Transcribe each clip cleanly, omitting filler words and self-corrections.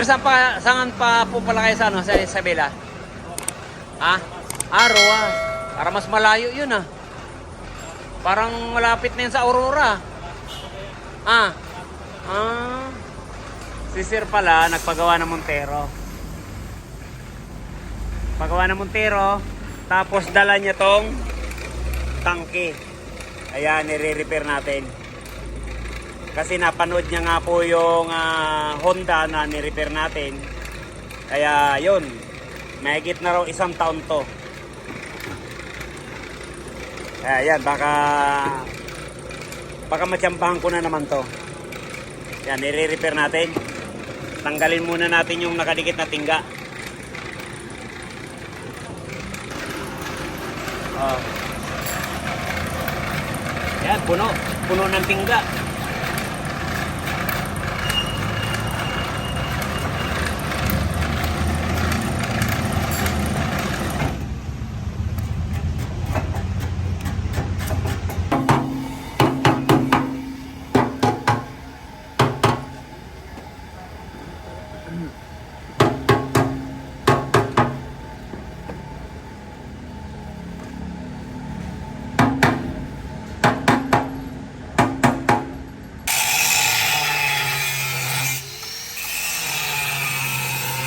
Saan pa po pala kayo sa, ano, sa Isabela? Ha? Roa. Para mas malayo yun ah. Parang malapit na yun sa Aurora. Ah. Si Sir pala, nagpagawa ng Montero. Pagawa ng Montero. Tapos dala niya tong tangke. Ayan, nire-repair natin. Kasi napanood niya nga po yung Honda na ni-repair natin. Kaya yun, mahigit na raw 1 taon to. Kaya yan, baka matsambahan ko na naman to. Yan, nire-repair natin. Tanggalin muna natin yung nakadikit na tingga. Yan, puno ng tingga.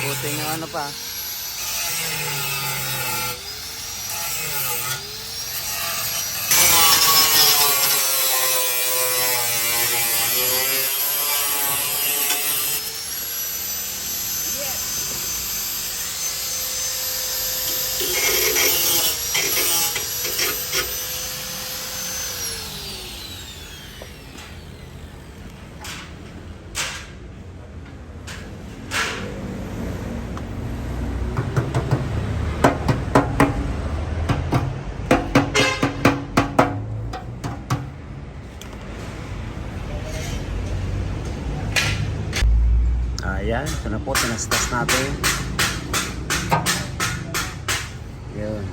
Buti nga ano pa. Ayan, ito na po, tinastas natin. Yun.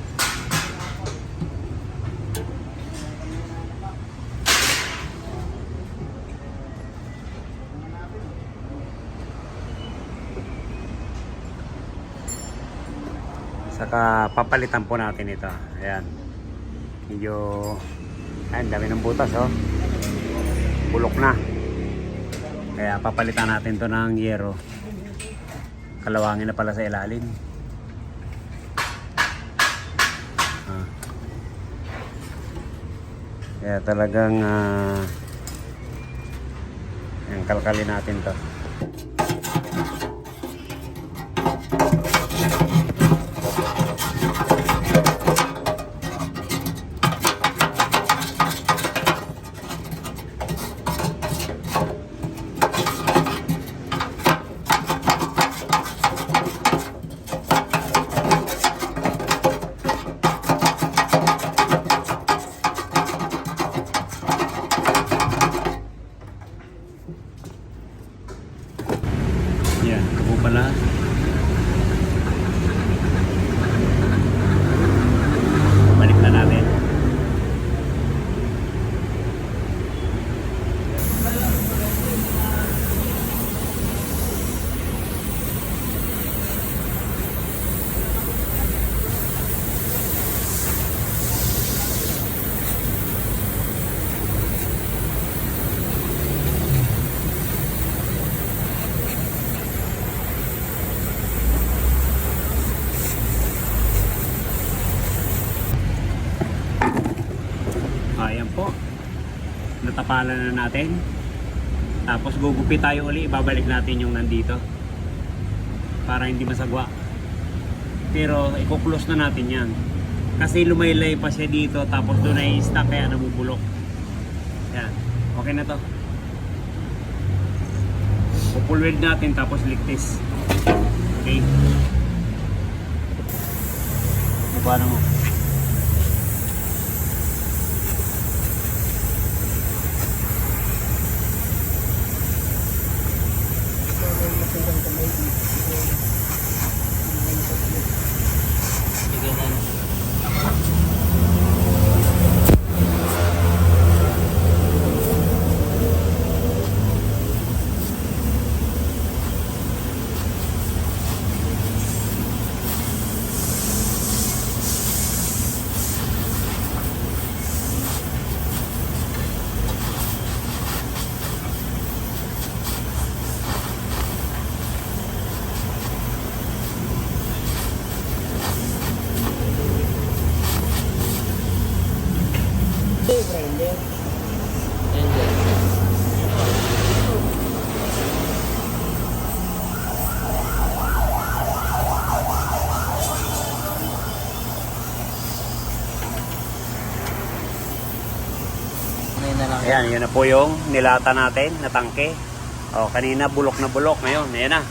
Saka papalitan po natin ito. Ayan. Medyo, ayan, dami ng butas, oh. Bulok na. Kaya papalitan natin to ng yero. Kalawangin na pala sa ilalim. Kaya talagang yung kalkalin natin to. Yan, ito pala. Balik na natin. Ayan po, natapalan na natin. Tapos gugupit tayo uli, ibabalik natin yung nandito para hindi masagwa. Pero i-close na natin yan kasi lumaylay pa siya dito, tapos doon ay stuck kaya namubulok. Yan, okay na to. Full weld natin tapos ligtis. Okay, paano mo? Ayan, yun na po yung nilata natin na tangke. O, kanina bulok na bulok. Ngayon, ayan na.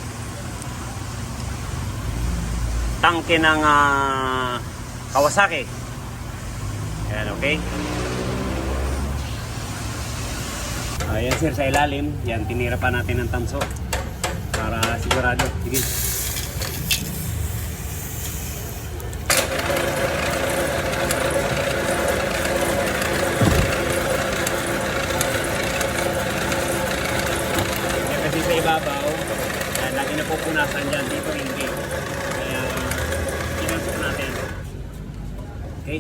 Tangke ng Kawasaki. Ayan, okay. Ayan sir, sa ilalim. Yan, tinira pa natin ng tanso. Para sigurado. Sige. Kasi sa ibabaw, lagi na pupunasan dyan. Dito hindi. Kaya, inansok natin. Okay.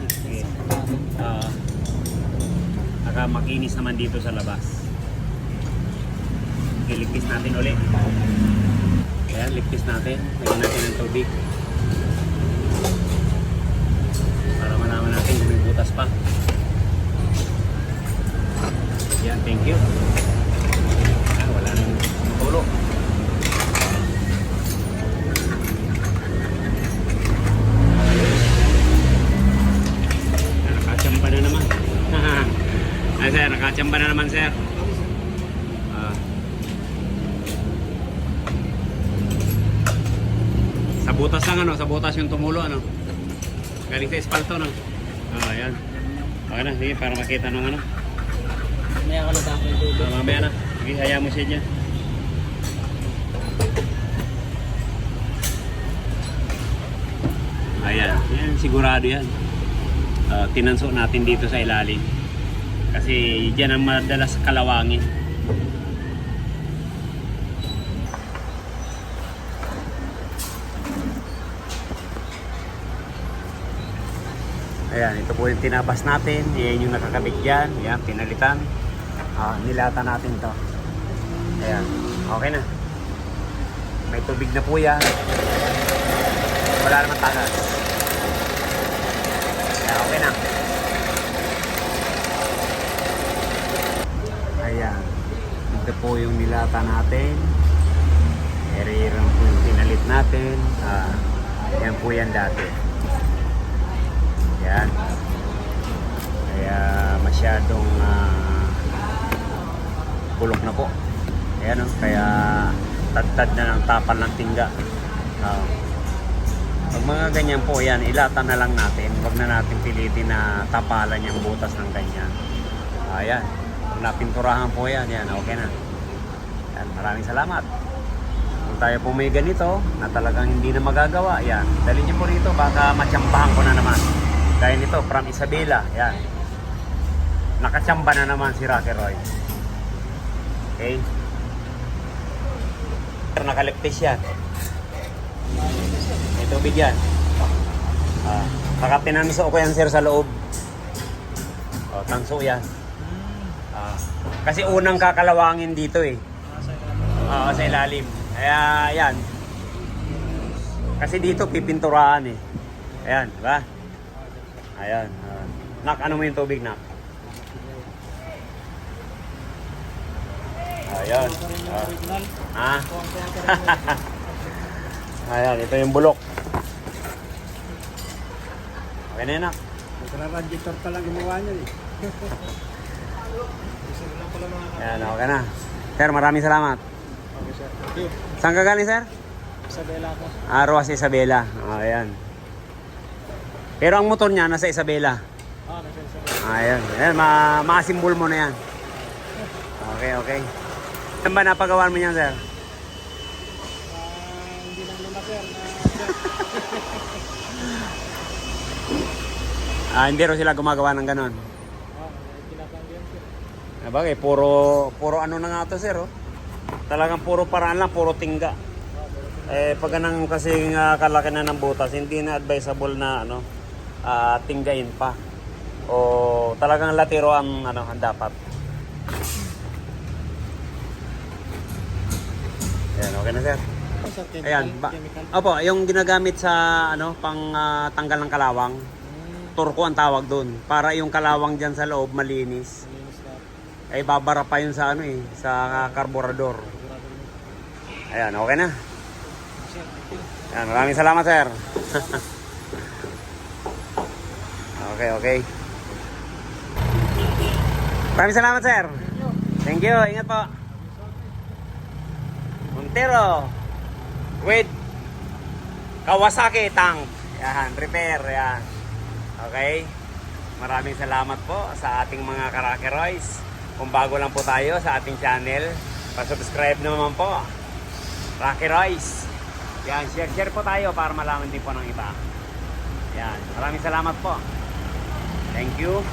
Okay. Saka makinis naman dito sa labas. Okay, ligpis natin ulit. Ayan, ligpis natin. Lagyan natin ng tubig. Para malaman natin kung may butas pa. Ayan, thank you. Ayan, wala nang tulo. Nakachamba na naman. Ay sir, nakachamba na naman sir. Sa butas lang ano, sa butas yung tumulo ano. Galing sa espalto no. Ayan. Okay na, sige para makita nung ano. Mamaya ka lang yung tubig. Mamaya na. Sige, hayaan mo siya dyan. Ayan, yan, sigurado yan. Tinanso natin dito sa ilalim. Kasi dyan ang madalas kalawangin. Ayan, ito po yung tinabas natin. Ayan yung nakakabit dyan. Ayan, pinalitan. Nilata natin ito. Ayan, okay na. May tubig na po yan. Wala naman tagas. Ayan, okay na. Ayan, ito po yung nilata natin. Ere-ere po yung pinalit natin. Ayan po yan dati. Ayan. Kaya masyadong bulok na po. Ayan o, kaya tad-tad na ng tapan ng tingga. Pag mga ganyan po, yan, ilata na lang natin. Huwag na natin pilitin na tapalan yung butas ng ganyan. Ayan. Kung napinturahan po yan, yan, okay na. Yan, maraming salamat. Kung tayo po may ganito, na talagang hindi na magagawa, yan. Dali niyo po rito, baka matsambahan ko na naman. Dahil nito, from Isabela, yan. Nakatsamba na naman si Rocky Roy. Okay? Nakaligpis yan. May tubig yan. Saka tinanso ko yan sir sa loob. Tanso yan. Kasi unang kakalawangin dito eh. Sa ilalim. Kaya yan. Kasi dito pipinturahan eh. Ayan, di ba? Ayan. Nak, ano mo yung tubig, Nak? Ayan. Ayan, ito yung bulok. Okay na yun, Nak. Radiator pa lang gumawa niya eh. Ayan, okay na. Sir, maraming salamat. Okay sir. Thank you. Saan ka galing, sir? Isabela ko. Roas Isabela. Ayan. Pero ang motor niya nasa Isabela. Nasa Isabela. Ayan. Ayan, makasimbol mo na yan. Okay, okay. Saan ba napagawan mo niyan, sir? Hindi lang naman sir. Hindi rin sila gumagawa ng ganon. Kinakanggihan sir. Bagay, puro ano na nga to, sir, oh. Talagang puro paraan lang, puro tingga. Pag ganang kasing kalaki na ng butas, hindi na advisable na ano, tinggain pa. O talagang latiro ang ano, ang dapat. Ayan, okay na, sir. Ayan, opo, yung ginagamit sa ano, pang tanggal ng kalawang. Turko ang tawag doon. Para yung kalawang diyan sa loob malinis. Ay babara pa yun sa ano eh, sa karburador. Ayan, okay na. Ayan, maraming salamat, sir. Okay, okay. Maraming salamat, sir. Thank you. Ingat po. Montero with Kawasaki tank. Yan, repair. Yan. Okay. Maraming salamat po sa ating mga Karakeroys. Kung bago lang po tayo sa ating channel, pa-subscribe naman po. Karakeroys. Yan, share po tayo para malaman din po ng iba. Yan, maraming salamat po. Thank you.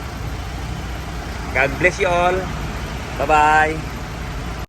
God bless you all. Bye-bye.